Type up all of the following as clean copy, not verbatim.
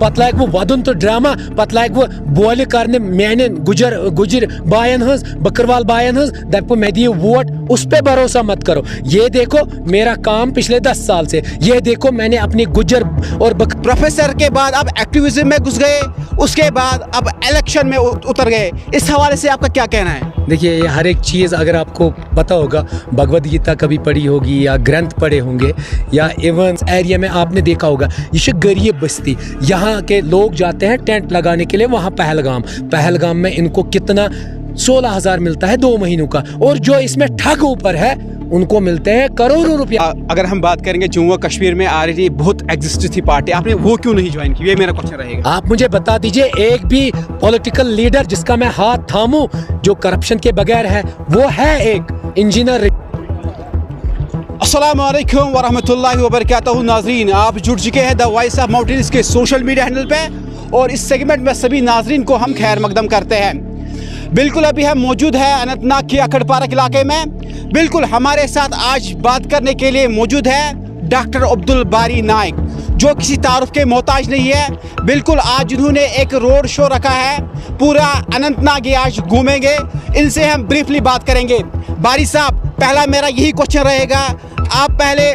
पत लाग वो वदन तो ड्रामा पत लाग वो बोल कर मैंने गुजर बायन हज बकरवाल बायन हज दप मैं दिए वोट उस पे भरोसा मत करो। ये देखो मेरा काम पिछले 10 साल से, ये देखो मैंने अपनी गुजर और प्रोफेसर के बाद अब एक्टिविज्म में घुस गए, उसके बाद अब इलेक्शन में उतर गए। इस हवाले से आपका क्या कहना है? देखिए ये हर एक चीज़ अगर आपको पता होगा, भगवद गीता कभी पढ़ी होगी या ग्रंथ पढ़े होंगे या इवन एरिया में आपने देखा होगा, ये गरीब बस्ती, यहाँ के लोग जाते हैं टेंट लगाने के लिए वहाँ पहलगाम में इनको कितना 16,000 मिलता है 2 महीनों का, और जो इसमें ठग ऊपर है उनको मिलते हैं करोड़ों रुपया। अगर हम बात करेंगे जम्मू और कश्मीर में ऑलरेडी बहुत एग्जिस्ट थी पार्टी, आपने वो क्यों नहीं ज्वाइन की? ये मेरा क्वेश्चन रहेगा। आप मुझे बता दीजिए एक भी पॉलिटिकल लीडर जिसका मैं हाथ थामूं जो करप्शन के बगैर है, वो है एक इंजीनियर। अस्सलाम वालेकुम वरहमतुल्लाहि वबरकातुहू। नाजरीन, आप जुड़ चुके हैं द वॉइस ऑफ माउंटेन्स के सोशल मीडिया हैंडल पे, और इस सेगमेंट में सभी नाजरीन को हम खैर मकदम करते हैं। बिल्कुल अभी हम मौजूद है अनंतनाग के अखड़ पार्क इलाके में। बिल्कुल हमारे साथ आज बात करने के लिए मौजूद है डॉक्टर अब्दुल बारी नाइक, जो किसी तारुफ के मोहताज नहीं है। बिल्कुल आज उन्होंने एक रोड शो रखा है, पूरा अनंतनाग आज घूमेंगे, इनसे हम ब्रीफली बात करेंगे। बारी साहब, पहला मेरा यही क्वेश्चन रहेगा, आप पहले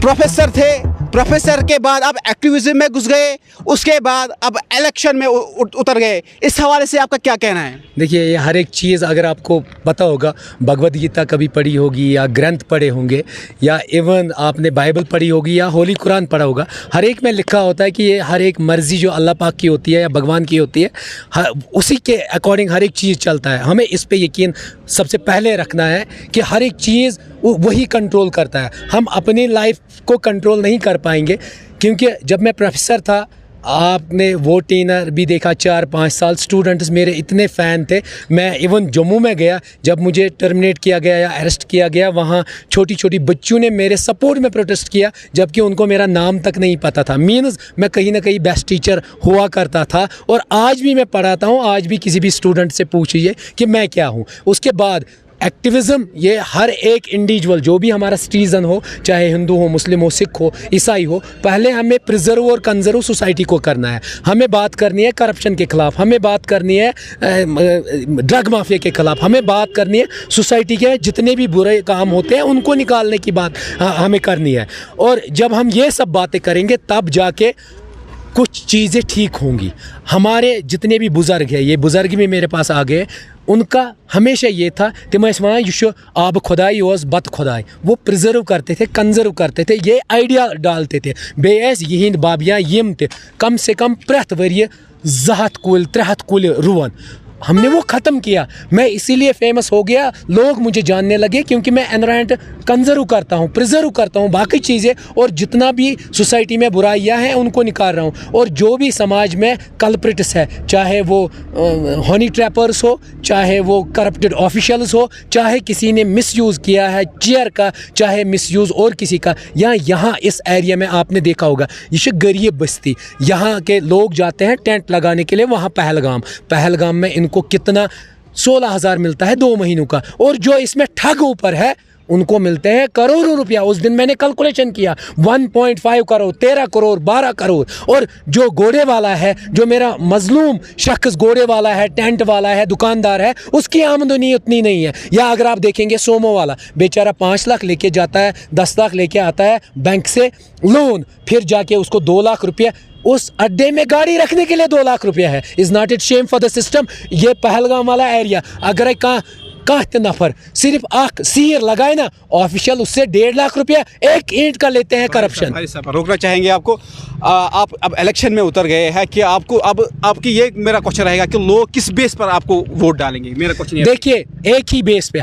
प्रोफेसर थे, प्रोफेसर के बाद अब एक्टिविज्म में घुस गए, उसके बाद अब इलेक्शन में उतर गए। इस हवाले से आपका क्या कहना है? देखिए ये हर एक चीज़ अगर आपको पता होगा, भगवद गीता कभी पढ़ी होगी या ग्रंथ पढ़े होंगे या इवन आपने बाइबल पढ़ी होगी या होली कुरान पढ़ा होगा, हर एक में लिखा होता है कि ये हर एक मर्ज़ी जो अल्लाह पाक की होती है या भगवान की होती है, उसी के अकॉर्डिंग हर एक चीज़ चलता है। हमें इस पे यकीन सबसे पहले रखना है कि हर एक चीज़ वही कंट्रोल करता है। हम अपनी लाइफ को कंट्रोल नहीं कर पाएंगे, क्योंकि जब मैं प्रोफेसर था, आपने वो टीनर भी देखा, 4-5 साल स्टूडेंट्स मेरे इतने फ़ैन थे। मैं इवन जम्मू में गया, जब मुझे टर्मिनेट किया गया या अरेस्ट किया गया, वहाँ छोटी छोटी बच्चों ने मेरे सपोर्ट में प्रोटेस्ट किया, जबकि उनको मेरा नाम तक नहीं पता था। मीन्स मैं कहीं ना कहीं बेस्ट टीचर हुआ करता था, और आज भी मैं पढ़ाता हूँ। आज भी किसी भी स्टूडेंट से पूछिए कि मैं क्या हूँ। उसके बाद एक्टिविज़म, ये हर एक इंडिविजुअल जो भी हमारा सिटीज़न हो, चाहे हिंदू हो, मुस्लिम हो, सिख हो, ईसाई हो, पहले हमें प्रिजर्व और कंजर्व सोसाइटी को करना है। हमें बात करनी है करप्शन के ख़िलाफ़, हमें बात करनी है ड्रग माफिया के ख़िलाफ़, हमें बात करनी है सोसाइटी के जितने भी बुरे काम होते हैं उनको निकालने की बात हमें करनी है। और जब हम ये सब बातें करेंगे तब जाके कुछ चीज़ें ठीक होंगी। हमारे जितने भी बुज़ुर्ग हैं, ये बुज़ुर्ग भी मेरे पास आ गए, उनका हमेशा ये था, तिम वन यह आब खुदाई बत खुदाई, वो प्रिजर्व करते थे, कंजर्व करते थे, ये आइडिया डालते थे। बेस यहिंद बाबियाँ यम ते कम से कम प्रत वरिय 200 कुल 300 कुल रुवन, हमने वो ख़त्म किया। मैं इसीलिए फेमस हो गया, लोग मुझे जानने लगे, क्योंकि मैं एनवायरनमेंट कंजर्व करता हूँ, प्रिजर्व करता हूँ, बाकी चीज़ें, और जितना भी सोसाइटी में बुराइयाँ हैं उनको निकाल रहा हूँ। और जो भी समाज में कल्प्रिट्स है, चाहे वो हनी ट्रैपर्स हो, चाहे वो करप्टेड ऑफिशियल्स हो, चाहे किसी ने मिसयूज़ किया है चेयर का, चाहे मिसयूज़ और किसी का, या यहाँ इस एरिया में आपने देखा होगा, ये गरीब बस्ती, यहाँ के लोग जाते हैं टेंट लगाने के लिए वहाँ पहलगाम में इनको कितना 16,000 मिलता है 2 महीनों का, और जो इसमें ठग ऊपर है उनको मिलते हैं करोड़ों रुपया। उस दिन मैंने कैलकुलेशन किया, 1.5 करोड़, 13 करोड़, 12 करोड़। और जो घोड़े वाला है, जो मेरा मजलूम शख्स घोड़े वाला है, टेंट वाला है, दुकानदार है, उसकी आमदनी उतनी नहीं है। या अगर आप देखेंगे सोमो वाला बेचारा 5 लाख लेके जाता है, 10 लाख लेके आता है बैंक से लोन, फिर जाके उसको 2 लाख रुपया उस अड्डे में गाड़ी रखने के लिए 2 लाख रुपया है। Is not it Shem for the system? ये पहलगाम वाला एरिया, अगर कहाँ नफर सिर्फ आख सीर लगाए ना ऑफिशियल, उससे 1.5 लाख रुपया एक ईंट का लेते हैं करप्शन। रोकना चाहेंगे आपको, आप अब इलेक्शन में उतर गए हैं कि आपको अब आपकी ये मेरा क्वेश्चन रहेगा कि लोग किस बेस पर आपको वोट डालेंगे? मेरा क्वेश्चन देखिए, एक ही बेस पे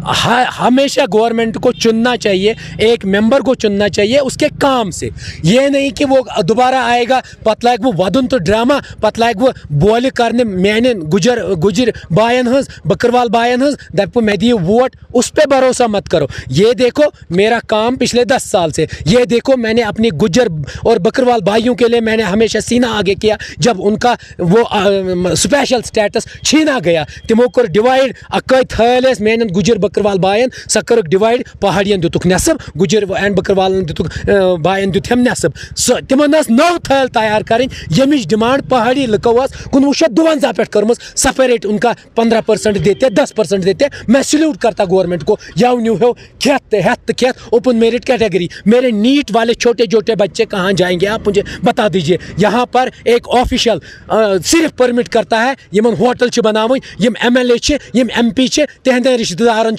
हमेशा गवर्नमेंट को चुनना चाहिए, एक मेंबर को चुनना चाहिए उसके काम से। ये नहीं कि वो दोबारा आएगा पतलाग वो वदन तो ड्रामा पतलाग वो बोल कर मैंने गुजर बायन हज बकरवाल बायन हज दप मैं दिए वोट, उस पे भरोसा मत करो। ये देखो मेरा काम पिछले 10 साल से, ये देखो मैंने अपनी गुजर और बकरवाल भाइयों के लिए मैंने हमेशा सीना आगे किया। जब उनका वो स्पेशल स्टेटस छीना गया, तिमो को डिवाइड अक थल मैंने गुजर बकरवाल बायन सा कर्क डिवाइड पहाड़ियन दुतुक नेसब गुजर एंड बकरवाल दुतुक बायन दुत हम नेसब तिमन नव थल तैयार करें यमिच डिमांड पहाड़ी लुको 1952 पे कर्मस सेपरेट उनका 15% देते 10% देते। मैं सल्यूट करता गवर्नमेंट को याव न्यू हो खेत ओपन मेरिट कैटेगरी मेरे नीट वाले छोटे छोटे बच्चे कहाँ जाएंगे आप मुझे बता दीजिए। यहाँ पर एक ऑफिशियल सिर्फ परमिट करता है यमन होटल बनावन यम MLA यम MP तहद रिश्तेदारन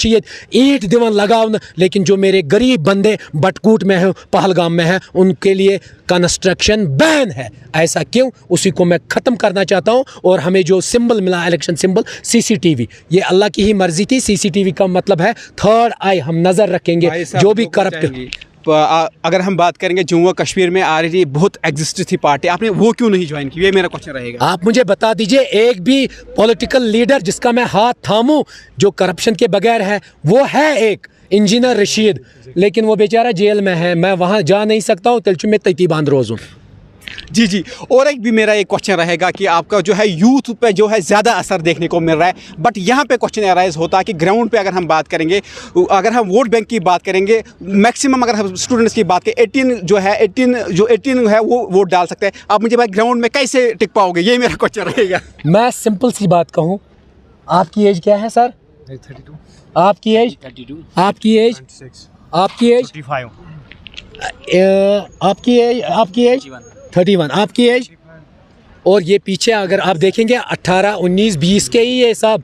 ईंट दिवन लगावन लेकिन जो मेरे गरीब बंदे बटकूट में है पहलगाम में है उनके लिए कंस्ट्रक्शन बैन है। ऐसा क्यों? उसी को मैं ख़त्म करना चाहता हूं। और हमें जो सिंबल मिला इलेक्शन सिंबल CCTV ये अल्लाह की ही मर्जी थी। CCTV का मतलब है थर्ड आई, हम नज़र रखेंगे जो भी करप्ट। अगर हम बात करेंगे जम्मू कश्मीर में ऑलरेडी बहुत एग्जिस्ट थी पार्टी, आपने वो क्यों नहीं ज्वाइन की? ये मेरा क्वेश्चन रहेगा। आप मुझे बता दीजिए एक भी पॉलिटिकल लीडर जिसका मैं हाथ थामूं जो करप्शन के बगैर है वो है एक इंजीनियर रशीद, लेकिन वो बेचारा जेल में है, मैं वहाँ जा नहीं सकता हूँ, तिलचु में तैती बांध रोज़। जी और एक भी मेरा एक क्वेश्चन रहेगा कि आपका जो है यूथ पे जो है ज़्यादा असर देखने को मिल रहा है, बट यहाँ पे क्वेश्चन अराइज होता है कि ग्राउंड पे अगर हम बात करेंगे, अगर हम वोट बैंक की बात करेंगे, मैक्सिमम अगर हम स्टूडेंट्स की बात करें 18 है वो वोट डाल सकते हैं। आप मुझे भाई ग्राउंड में कैसे टिक पाओगे, ये मेरा क्वेश्चन रहेगा। मैं सिंपल सी बात कहूँ, आपकी एज क्या है सर? 32। आपकी एज? 32। आपकी एज? 26। आपकी एज? 35। आपकी एज? आपकी एज? 31। आपकी एज? और ये पीछे अगर आप देखेंगे 18, 19, 20 के ही ये सब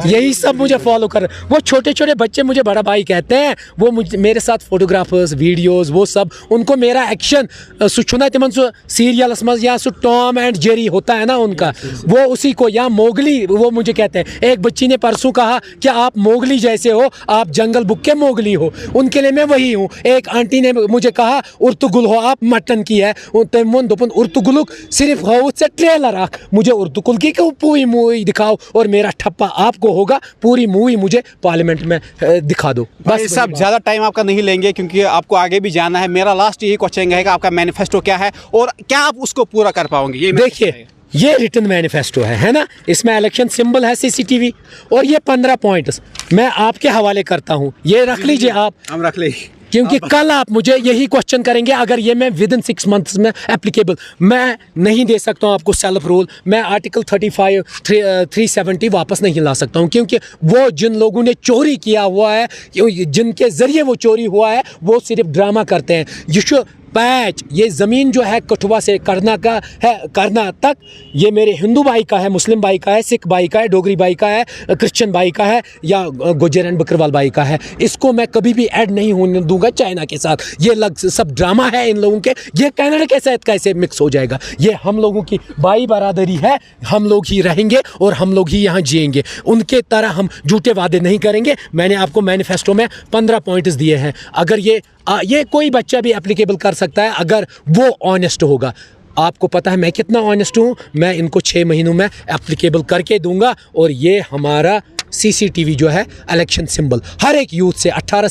यही सब मुझे फॉलो कर रहे हैं। वो छोटे छोटे बच्चे मुझे बड़ा भाई कहते हैं, वो मुझे मेरे साथ फोटोग्राफर्स वीडियोस वो सब, उनको मेरा एक्शन सुना तिमन सो सीरियल्स मज या सो टॉम एंड जेरी होता है ना उनका, वो उसी को, या मोगली वो मुझे कहते हैं। एक बच्ची ने परसों कहा कि आप मोगली जैसे हो, आप जंगल बुक के मोगली हो, उनके लिए मैं वही हूँ। एक आंटी ने मुझे कहा उर्तुगुल हो आप, मटन की है दोपन उर्तुगुलुक सिर्फ हो से ट्रेलर आख, मुझे उर्तुगुल की पूरी मूवी दिखाओ और मेरा ठप्पा आपको होगा, पूरी मूवी मुझे पार्लियामेंट में दिखा दो। बस सब ज़्यादा टाइम आपका नहीं लेंगे क्योंकि आपको आगे भी जाना है। मेरा लास्ट यही क्वेश्चन रहेगा, आपका मैनिफेस्टो क्या है और क्या आप उसको पूरा कर पाओगे? ये देखिए, ये रिटन मैनिफेस्टो है ना, इसमें इलेक्शन सिंबल है CCTV और ये 15 पॉइंट्स मैं आपके हवाले करता हूँ, ये रख लीजिए आप। हम रख लेंगे क्योंकि कल आप मुझे यही क्वेश्चन करेंगे, अगर ये मैं विद इन 6 मंथ्स में एप्लीकेबल, मैं नहीं दे सकता हूँ आपको सेल्फ रोल, मैं आर्टिकल 35 370 वापस नहीं ला सकता हूँ, क्योंकि वो जिन लोगों ने चोरी किया हुआ है, जिनके ज़रिए वो चोरी हुआ है, वो सिर्फ ड्रामा करते हैं। यशु पैच, ये ज़मीन जो है कठुआ से करना का है, करना तक, ये मेरे हिंदू भाई का है, मुस्लिम भाई का है, सिख भाई का है, डोगरी भाई का है, क्रिश्चियन भाई का है, या गुजर एंड बकरवाल भाई का है। इसको मैं कभी भी ऐड नहीं होने दूंगा चाइना के साथ। ये सब ड्रामा है इन लोगों के, ये कनाडा के साथ कैसे मिक्स हो जाएगा? ये हम लोगों की भाई बरादरी है, हम लोग ही रहेंगे और हम लोग ही यहाँ जिएंगे। उनके तरह हम झूठे वादे नहीं करेंगे। मैंने आपको मैनिफेस्टो में 15 पॉइंट्स दिए हैं, अगर ये कोई बच्चा भी एप्लीकेबल कर सकता है अगर वो ऑनेस्ट होगा। आपको पता है मैं कितना ऑनेस्ट हूँ, मैं इनको 6 महीनों में एप्लीकेबल करके दूंगा। और ये हमारा CCTV जो है इलेक्शन सिंबल, हर एक यूथ से 18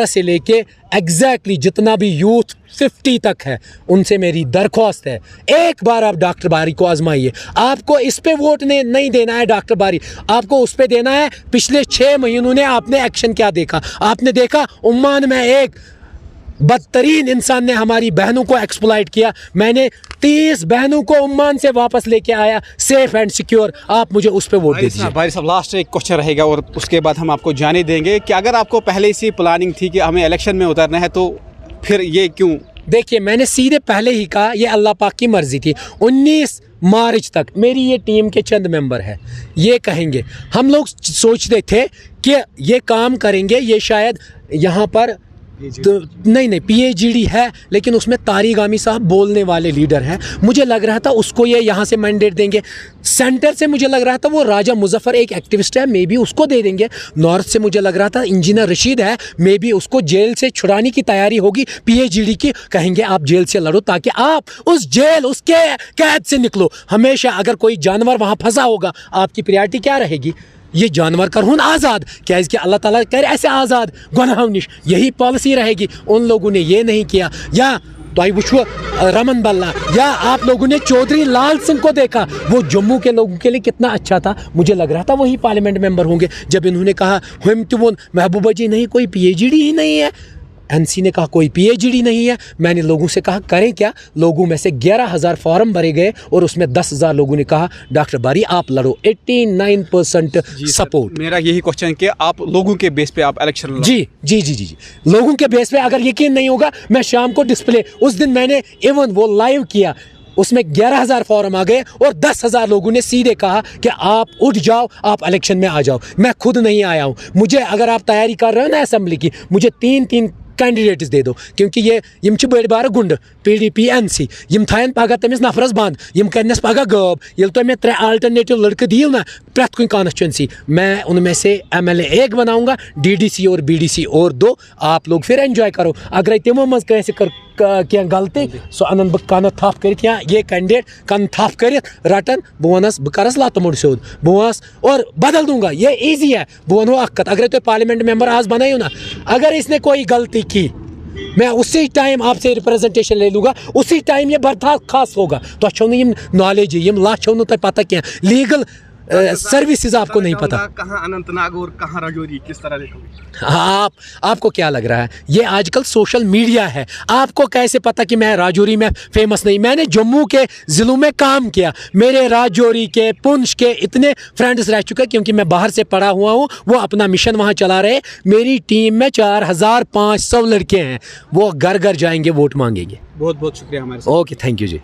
से लेके एग्जैक्टली जितना भी यूथ 50 तक है, उनसे मेरी दरख्वास्त है, एक बार आप डॉक्टर बारी को आजमाइए। आपको इस पे वोट नहीं देना है डॉक्टर बारी, आपको उस पे देना है पिछले 6 महीनों ने आपने एक्शन क्या देखा। आपने देखा उम्मान में एक बदतरीन इंसान ने हमारी बहनों को एक्सप्लॉइट किया, मैंने 30 बहनों को उम्मान से वापस लेके आया सेफ एंड सिक्योर। आप मुझे उस पे वोट दे दीजिए। भाई साहब लास्ट एक क्वेश्चन रहेगा और उसके बाद हम आपको जाने देंगे कि अगर आपको पहले से प्लानिंग थी कि हमें इलेक्शन में उतरना है तो फिर ये क्यों? देखिए, मैंने सीधे पहले ही कहा ये अल्लाह पाक की मर्जी थी। 19 मार्च तक मेरी ये टीम के चंद मेंबर है, ये कहेंगे हम लोग सोचते थे कि ये काम करेंगे, ये शायद यहाँ पर तो नहीं PAGD है, लेकिन उसमें तारिक आमी साहब बोलने वाले लीडर हैं। मुझे लग रहा था उसको ये यहाँ से मैंडेट देंगे। सेंटर से मुझे लग रहा था वो राजा मुजफ्फर एक एक्टिविस्ट है, मे बी उसको दे देंगे। नॉर्थ से मुझे लग रहा था इंजीनियर रशीद है, मे बी उसको जेल से छुड़ाने की तैयारी होगी PAGD की, कहेंगे आप जेल से लड़ो ताकि आप उस जेल उसके कैद से निकलो। हमेशा अगर कोई जानवर वहाँ फंसा होगा, आपकी प्रायोरिटी क्या रहेगी? ये जानवर करहून आज़ाद, क्या इसके अल्लाह ताला करे ऐसे आज़ाद गुनाहों निश, यही पॉलिसी रहेगी। उन लोगों ने ये नहीं किया। या तो वो रमन बल्ला, या आप लोगों ने चौधरी लाल सिंह को देखा, वो जम्मू के लोगों के लिए कितना अच्छा था। मुझे लग रहा था वही पार्लियामेंट मेंबर होंगे जब इन्होंने कहा हम तो वो महबूबा जी नहीं, कोई पीएचडी ही नहीं है। एनसी ने कहा कोई पीएचडी नहीं है। मैंने लोगों से कहा करें क्या। लोगों में से 11,000 फॉर्म भरे गए और उसमें 10,000 लोगों ने कहा डॉक्टर बारी आप लड़ो। 89% सपोर्ट। मेरा यही क्वेश्चन कि आप लोगों के बेस पे आप इलेक्शन लड़ो। जी जी जी जी जी, लोगों के बेस पे अगर यकीन नहीं होगा, मैं शाम को डिस्प्ले, उस दिन मैंने इवन वो लाइव किया, उसमें 11,000 फॉर्म आ गए और 10,000 लोगों ने सीधे कहा कि आप उठ जाओ, आप इलेक्शन में आ जाओ। मैं खुद नहीं आया हूँ। मुझे अगर आप तैयारी कर रहे हो ना असेंबली की, मुझे 3 कैंडिडेट्स दे दो, क्योंकि यम बड़ बार गुंड PDP NC यम थायन पगह तमिस नफरस बंद, यम करनस पगह गब। ये तो मैं 3 अल्टरनेटिव लड़के दियो ना प्रत कुछ कॉन्स्टिट्यूंसी, मैं उनमें से MLA 1 बनाऊंगा, DDC और BDC और 2। आप लोग फिर एंजॉय करो। अगर तमो मज कैसे कर क्या गलती सो अनन बह कन थप कर, या ये कैंडिडेट कन थप कर रटन बह वनस बह करस लत मुड़ सोद बह वस और बदल दूंगा। ये ईजी है। बह वनो अख कत, अगर तो पार्लियामेंट मेंबर आज बनायो ना, अगर इसने कोई गलती की मैं उसी टाइम आपसे रिप्रेजेंटेशन ले लूँगा, उसी टाइम ये बर्खास्त होगा। तो अच्छो नहीं नॉलेज यम लाछो न तो पता क्या लीगल सर्विसेज आपको नहीं पता। कहाँ अनंतनाग और कहाँ राजौरी किस तरह देखोगे? आपको क्या लग रहा है? ये आजकल सोशल मीडिया है। आपको कैसे पता कि मैं राजौरी में फेमस नहीं? मैंने जम्मू के ज़िलों में काम किया। मेरे राजौरी के, पुंछ के इतने फ्रेंड्स रह चुके, क्योंकि मैं बाहर से पढ़ा हुआ हूँ। वो अपना मिशन वहाँ चला रहे। मेरी टीम में 4,500 लड़के हैं। वो घर घर जाएंगे, वोट मांगेंगे। बहुत बहुत शुक्रिया हमारे साथ। Okay, thank you ji.